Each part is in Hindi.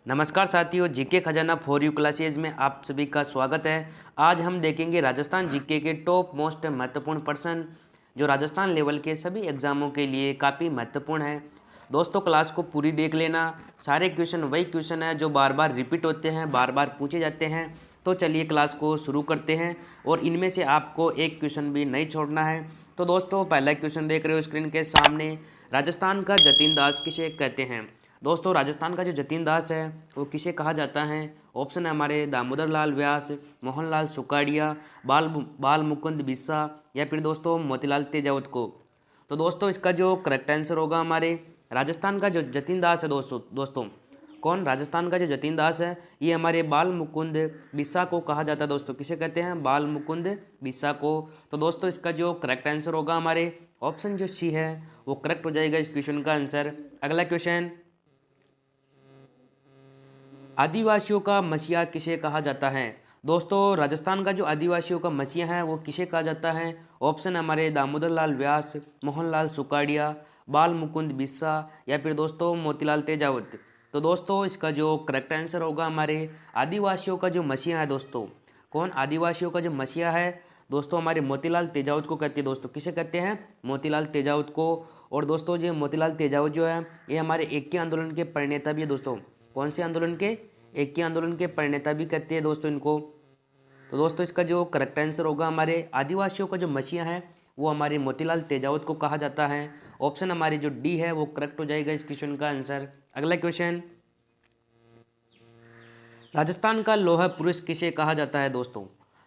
नमस्कार साथियों, जीके खजाना फॉर यू क्लासेज में आप सभी का स्वागत है। आज हम देखेंगे राजस्थान जीके के टॉप मोस्ट महत्वपूर्ण प्रश्न जो राजस्थान लेवल के सभी एग्जामों के लिए काफ़ी महत्वपूर्ण है। दोस्तों क्लास को पूरी देख लेना। सारे क्वेश्चन वही क्वेश्चन है जो बार बार रिपीट होते हैं, बार बार पूछे जाते हैं। तो चलिए क्लास को शुरू करते हैं और इनमें से आपको एक क्वेश्चन भी नहीं छोड़ना है। तो दोस्तों पहला क्वेश्चन देख रहे हो स्क्रीन के सामने, राजस्थान का जतीन दास किसे कहते हैं। दोस्तों राजस्थान का जो जतीन दास है वो किसे कहा जाता है। ऑप्शन है हमारे दामोदर लाल व्यास, मोहनलाल सुकाड़िया, बाल मुकुंद बिस्सा या फिर दोस्तों मोतीलाल तेजावत को। तो दोस्तों इसका जो करेक्ट आंसर होगा हमारे राजस्थान का जो जतीन दास है दोस्तों कौन, राजस्थान का जो जतीन दास है ये हमारे बाल मुकुंद बिस्सा को कहा जाता है। दोस्तों किसे कहते हैं, बाल मुकुंद बिस्सा को। तो दोस्तों इसका जो करेक्ट आंसर होगा हमारे ऑप्शन जो सी है वो करेक्ट हो जाएगा इस क्वेश्चन का आंसर। अगला क्वेश्चन, आदिवासियों का मसीहा किसे कहा जाता है। दोस्तों राजस्थान का जो आदिवासियों का मसीहा है वो किसे कहा जाता है। ऑप्शन हमारे दामोदर लाल व्यास, मोहनलाल सुकाड़िया, बाल मुकुंद बिस्सा या फिर दोस्तों मोतीलाल तेजावत। तो दोस्तों इसका जो करेक्ट आंसर होगा हमारे आदिवासियों का जो मसीहा है दोस्तों कौन, आदिवासियों का जो मसीहा है दोस्तों हमारे मोतीलाल तेजावत को कहते हैं। दोस्तों किसे कहते हैं, मोतीलाल तेजावत को। और दोस्तों जो मोतीलाल तेजावत जो है ये हमारे एकी आंदोलन के प्रणेता भी है। दोस्तों कौन से आंदोलन के, एकी आंदोलन के प्रणेता भी कहते हैं दोस्तों इनको। तो दोस्तों इसका जो करेक्ट आंसर होगा हमारे आदिवासियों का जो मसीहा है वो हमारे मोतीलाल तेजावत को कहा जाता है। ऑप्शन हमारी जो डी है वो करेक्ट हो जाएगा इस क्वेश्चन का आंसर। अगला क्वेश्चन, राजस्थान का लोहा पुरुष किसे कहा जाता है। दोस्तों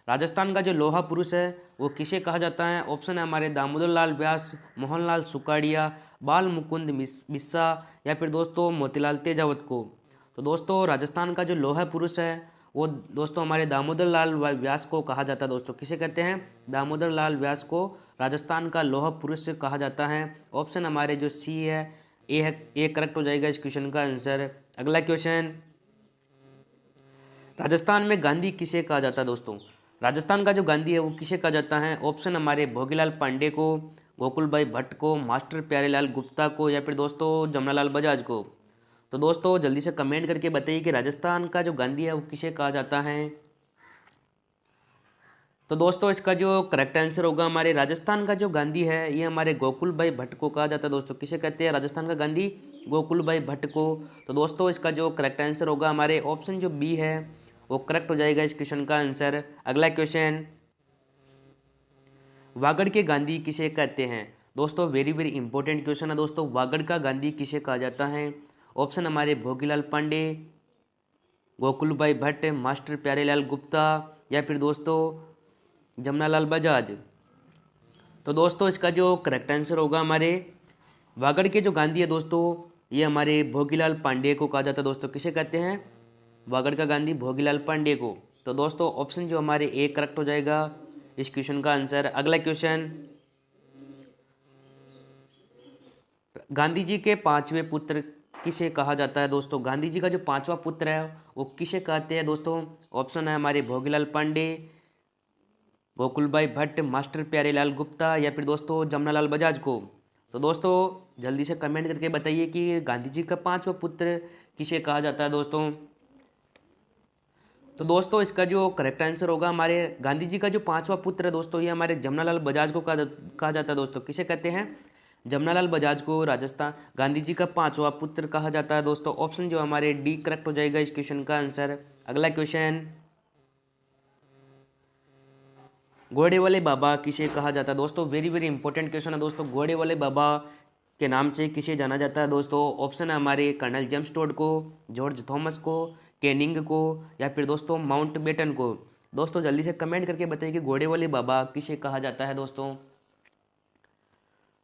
राजस्थान का जो लोहा पुरुष है वो किसे कहा जाता है। ऑप्शन है हमारे दामोदर लाल व्यास, मोहनलाल सुकाड़िया, बाल मुकुंद बिस्सा या फिर दोस्तों मोतीलाल तेजावत को। तो दोस्तों राजस्थान का जो लोहा पुरुष है वो दोस्तों हमारे दामोदर लाल व्यास को कहा जाता है। दोस्तों किसे कहते हैं, दामोदर लाल व्यास को राजस्थान का लोहा पुरुष कहा जाता है। ऑप्शन हमारे जो सी है ए करेक्ट हो जाएगा इस क्वेश्चन का आंसर। अगला क्वेश्चन, राजस्थान में गांधी किसे कहा जाता है। दोस्तों राजस्थान का जो गांधी है वो किसे कहा जाता है। ऑप्शन हमारे भोगीलाल पांडे को, गोकुल भाई भट्ट को, मास्टर प्यारेलाल गुप्ता को या फिर दोस्तों जमनालाल बजाज को। तो दोस्तों जल्दी से कमेंट करके बताइए कि राजस्थान का जो गांधी है वो किसे कहा जाता है। तो दोस्तों इसका जो करेक्ट आंसर होगा हमारे राजस्थान का जो गांधी है ये हमारे गोकुल भाई भट्ट को कहा जाता है। दोस्तों किसे कहते हैं, राजस्थान का गांधी गोकुल भाई भट्ट को। तो दोस्तों इसका जो करेक्ट आंसर होगा हमारे ऑप्शन जो बी है वो करेक्ट हो जाएगा इस क्वेश्चन का आंसर। अगला क्वेश्चन, वागड़ के गांधी किसे कहते हैं। दोस्तों वेरी वेरी इंपॉर्टेंट क्वेश्चन है दोस्तों, वागड़ का गांधी किसे कहा जाता है। ऑप्शन हमारे भोगीलाल पांडे, गोकुल भाई भट्ट, मास्टर प्यारेलाल गुप्ता या फिर दोस्तों जमनालाल बजाज। तो दोस्तों इसका जो करेक्ट आंसर होगा हमारे वागड़ के जो गांधी है दोस्तों ये हमारे भोगीलाल पांडे को कहा जाता है। दोस्तों किसे कहते हैं, वागड़ का गांधी भोगीलाल पांडे को। तो दोस्तों ऑप्शन जो हमारे ए करेक्ट हो जाएगा इस क्वेश्चन का आंसर। अगला क्वेश्चन, गांधी जी के पांचवें पुत्र किसे कहा जाता है। दोस्तों गांधी जी का जो पांचवा पुत्र है वो किसे कहते हैं। दोस्तों ऑप्शन है हमारे भोगीलाल पांडे, गोकुल भाई भट्ट, मास्टर प्यारेलाल गुप्ता या फिर दोस्तों जमनालाल बजाज को। तो दोस्तों जल्दी से कमेंट करके बताइए कि गांधी जी का पांचवा पुत्र किसे कहा जाता है। दोस्तों तो दोस्तों इसका जो करेक्ट आंसर होगा हमारे गांधी जी का जो पांचवा पुत्र है दोस्तों ये हमारे जमनालाल बजाज को कहा जाता है। दोस्तों किसे कहते हैं, जमनालाल बजाज को राजस्थान गांधी जी का पांचवा पुत्र कहा जाता है। दोस्तों ऑप्शन जो हमारे डी करेक्ट हो जाएगा इस क्वेश्चन का आंसर। अगला क्वेश्चन, घोड़े वाले बाबा किसे कहा जाता है। दोस्तों वेरी वेरी इंपॉर्टेंट क्वेश्चन है दोस्तों, घोड़े वाले बाबा के नाम से किसे जाना जाता है। दोस्तों ऑप्शन है हमारे कर्नल जेम्स टोड को, जॉर्ज थॉमस को, कैनिंग को या फिर दोस्तों माउंट बेटन को। दोस्तों जल्दी से कमेंट करके बताइए कि घोड़े वाले बाबा किसे कहा जाता है। दोस्तों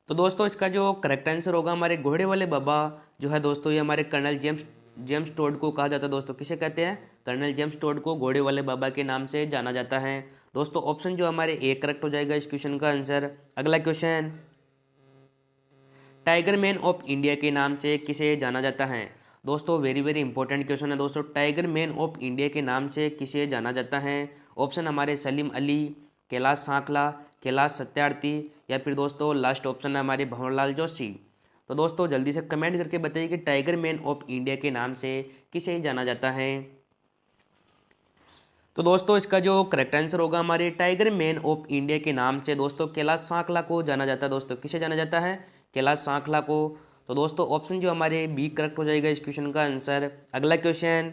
तो दोस्तों इसका जो करेक्ट आंसर होगा हमारे घोड़े वाले बाबा जो है दोस्तों ये हमारे कर्नल जेम्स टोड को कहा जाता है। दोस्तों किसे कहते हैं, कर्नल जेम्स टोड को घोड़े वाले बाबा के नाम से जाना जाता है। दोस्तों ऑप्शन जो हमारे ए करेक्ट हो जाएगा इस क्वेश्चन का आंसर। अगला question, tiger man of India के नाम से किसे जाना जाता है। दोस्तों वेरी वेरी इंपॉर्टेंट क्वेश्चन है दोस्तों, टाइगर मैन ऑफ इंडिया के नाम से किसे जाना जाता है। ऑप्शन हमारे सलीम अली, कैलाश सांकला, कैलाश सत्यार्थी या फिर दोस्तों लास्ट ऑप्शन है हमारे भंवरलाल जोशी। तो दोस्तों जल्दी से कमेंट करके बताइए कि टाइगर मैन ऑफ इंडिया के नाम से किसे जाना जाता है। तो दोस्तों इसका जो करेक्ट आंसर होगा हमारे टाइगर मैन ऑफ इंडिया के नाम से दोस्तों कैलाश सांकला को जाना जाता है। दोस्तों किसे जाना जाता है? कैलाश सांकला को। तो दोस्तों ऑप्शन जो हमारे बी करेक्ट हो जाएगा इस क्वेश्चन का आंसर। अगला क्वेश्चन,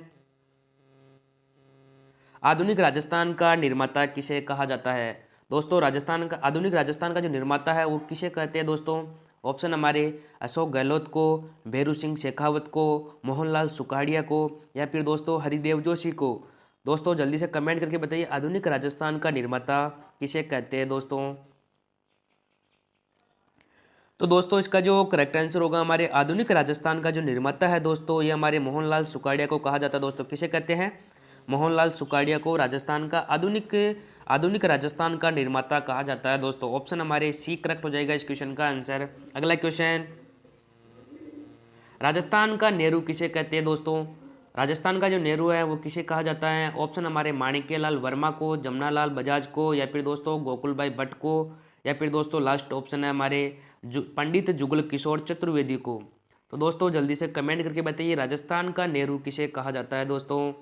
आधुनिक राजस्थान का निर्माता किसे कहा जाता है? दोस्तों आधुनिक राजस्थान का जो निर्माता है वो किसे कहते हैं दोस्तों? ऑप्शन हमारे अशोक गहलोत को, भैरू सिंह शेखावत को, मोहनलाल सुखाड़िया को, या फिर दोस्तों हरिदेव जोशी को। दोस्तों जल्दी से कमेंट करके बताइए आधुनिक राजस्थान का निर्माता किसे कहते हैं दोस्तों। तो दोस्तों इसका जो करेक्ट आंसर होगा हमारे आधुनिक राजस्थान का जो निर्माता है दोस्तों ये हमारे मोहनलाल सुखाड़िया को कहा जाता है। दोस्तों किसे कहते हैं? मोहनलाल सुखाड़िया को राजस्थान का आधुनिक राजस्थान का निर्माता कहा जाता है। दोस्तों ऑप्शन हमारे सी करेक्ट हो जाएगा इस क्वेश्चन का आंसर। अगला क्वेश्चन, राजस्थान का नेहरू किसे कहते हैं दोस्तों? राजस्थान का जो नेहरू है वो किसे कहा जाता है? ऑप्शन हमारे माणिक्यलाल वर्मा को, जमनालाल बजाज को, या फिर दोस्तों गोकुल भाई भट्ट को, या फिर दोस्तों लास्ट ऑप्शन है हमारे पंडित जुगल किशोर चतुर्वेदी को। तो दोस्तों जल्दी से कमेंट करके बताइए राजस्थान का नेहरू किसे कहा जाता है दोस्तों।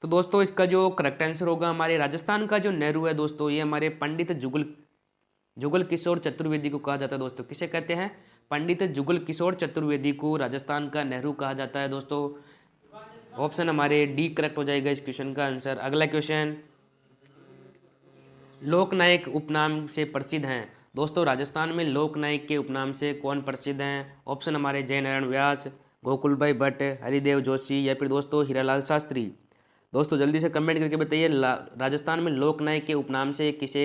तो दोस्तों इसका जो करेक्ट आंसर होगा हमारे राजस्थान का जो नेहरू है दोस्तों ये हमारे पंडित जुगल किशोर चतुर्वेदी को कहा जाता है। दोस्तों किसे कहते हैं? पंडित जुगल किशोर चतुर्वेदी को राजस्थान का नेहरू कहा जाता है। दोस्तों ऑप्शन हमारे डी करेक्ट हो जाएगा इस क्वेश्चन का आंसर। अगला क्वेश्चन, लोकनायक उपनाम से प्रसिद्ध हैं। दोस्तों राजस्थान में लोकनायक के उपनाम से कौन प्रसिद्ध हैं? ऑप्शन हमारे जयनारायण व्यास, गोकुलभाई भट्ट, हरिदेव जोशी, या फिर दोस्तों हीरालाल शास्त्री। दोस्तों जल्दी से कमेंट करके बताइए राजस्थान में लोकनायक के उपनाम से किसे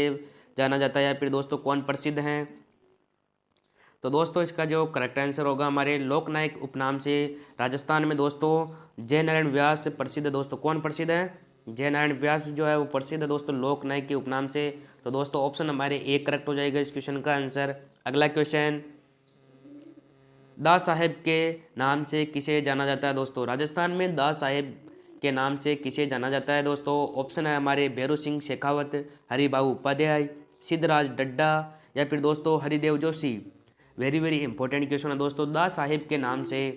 जाना जाता है, या फिर दोस्तों कौन प्रसिद्ध हैं। तो दोस्तों इसका जो करेक्ट आंसर होगा हमारे लोकनायक उपनाम से राजस्थान में दोस्तों जयनारायण व्यास प्रसिद्ध है। दोस्तों कौन प्रसिद्ध है? जयनारायण व्यास जो है वो प्रसिद्ध है दोस्तों लोकनायक के उपनाम से। तो दोस्तों ऑप्शन हमारे ए करेक्ट हो जाएगा इस क्वेश्चन का आंसर। अगला क्वेश्चन, दा साहेब के नाम से किसे जाना जाता है दोस्तों? राजस्थान में दा साहेब के नाम से किसे जाना जाता है दोस्तों? ऑप्शन है हमारे भैरू सिंह शेखावत, हरिबाबू उपाध्याय, सिद्धराज डड्डा, या फिर दोस्तों Haridev Joshi. Very very important question है दोस्तों, दा साहेब के नाम से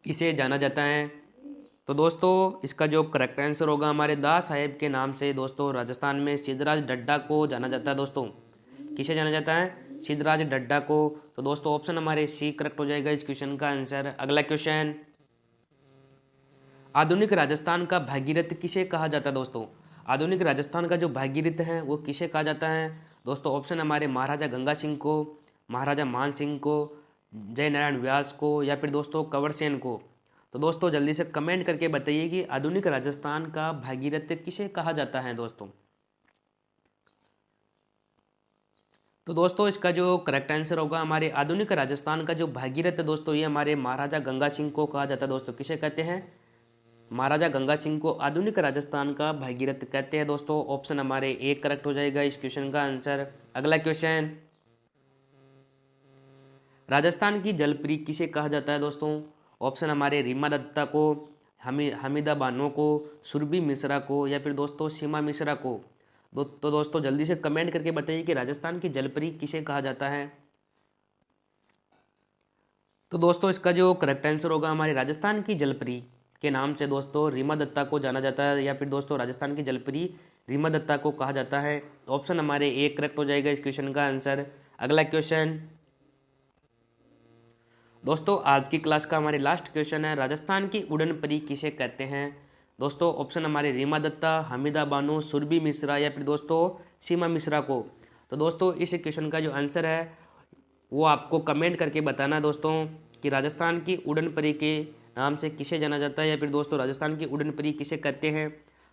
किसे जाना जाता है? तो दोस्तों इसका जो करेक्ट आंसर होगा हमारे दा साहेब के नाम से दोस्तों राजस्थान में सिद्धराज डड्डा को जाना जाता है। दोस्तों किसे जाना जाता है? सिद्धराज डड्डा को। तो दोस्तों ऑप्शन हमारे सी करेक्ट हो जाएगा इस क्वेश्चन का आंसर। अगला क्वेश्चन, आधुनिक राजस्थान का भागीरथ किसे कहा जाता है दोस्तों? आधुनिक राजस्थान का जो भागीरथ है वो किसे कहा जाता है? दोस्तों ऑप्शन हमारे महाराजा गंगा सिंह को, महाराजा मान सिंह को, जयनारायण व्यास को, या फिर दोस्तों कंवर सेन को। तो दोस्तों जल्दी से कमेंट करके बताइए कि आधुनिक राजस्थान का भागीरथ किसे कहा जाता है दोस्तों। तो दोस्तों इसका जो करेक्ट आंसर होगा हमारे आधुनिक राजस्थान का जो भागीरथ है दोस्तों ये हमारे महाराजा गंगा सिंह को कहा जाता है। दोस्तों किसे कहते हैं? महाराजा गंगा सिंह को आधुनिक राजस्थान का भागीरथ कहते हैं। दोस्तों ऑप्शन हमारे ए करेक्ट हो जाएगा इस क्वेश्चन का आंसर। अगला क्वेश्चन, राजस्थान की जलपरी किसे कहा जाता है दोस्तों? ऑप्शन हमारे रीमा दत्ता को, हमीदा बानो को, सुरभि मिश्रा को, या फिर दोस्तों सीमा मिश्रा को। तो दोस्तों जल्दी से कमेंट करके बताइए कि राजस्थान की जलपरी किसे कहा जाता है। तो दोस्तों इसका जो करेक्ट आंसर होगा हमारे राजस्थान की जलपरी के नाम से दोस्तों रीमा दत्ता को जाना जाता है, या फिर दोस्तों राजस्थान की जलपरी रीमा दत्ता को कहा जाता है। ऑप्शन हमारे ए करेक्ट हो जाएगा इस क्वेश्चन का आंसर। अगला क्वेश्चन, दोस्तों आज की क्लास का हमारे लास्ट क्वेश्चन है, राजस्थान की उड़न परी किसे कहते हैं? दोस्तों ऑप्शन हमारे रीमा दत्ता, हमीदा बानो, सुरभि मिश्रा, या फिर दोस्तों सीमा मिश्रा को। तो दोस्तों इस क्वेश्चन का जो आंसर है वो आपको कमेंट करके बताना दोस्तों कि राजस्थान की उड़न परी के नाम से किसे जाना जाता है, या फिर दोस्तों राजस्थान की उड़न परी किसे कहते हैं।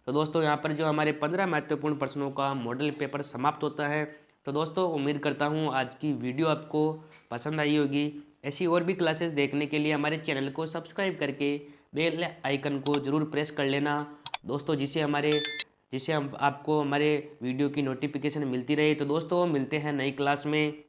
तो दोस्तों यहाँ पर जो हमारे 15 महत्वपूर्ण प्रश्नों का मॉडल पेपर समाप्त होता है। तो दोस्तों उम्मीद करता हूँ आज की वीडियो आपको पसंद आई होगी। ऐसी और भी क्लासेस देखने के लिए हमारे चैनल को सब्सक्राइब करके बेल आइकन को ज़रूर प्रेस कर लेना दोस्तों, जिससे हम आपको हमारे वीडियो की नोटिफिकेशन मिलती रहे। तो दोस्तों मिलते हैं नई क्लास में।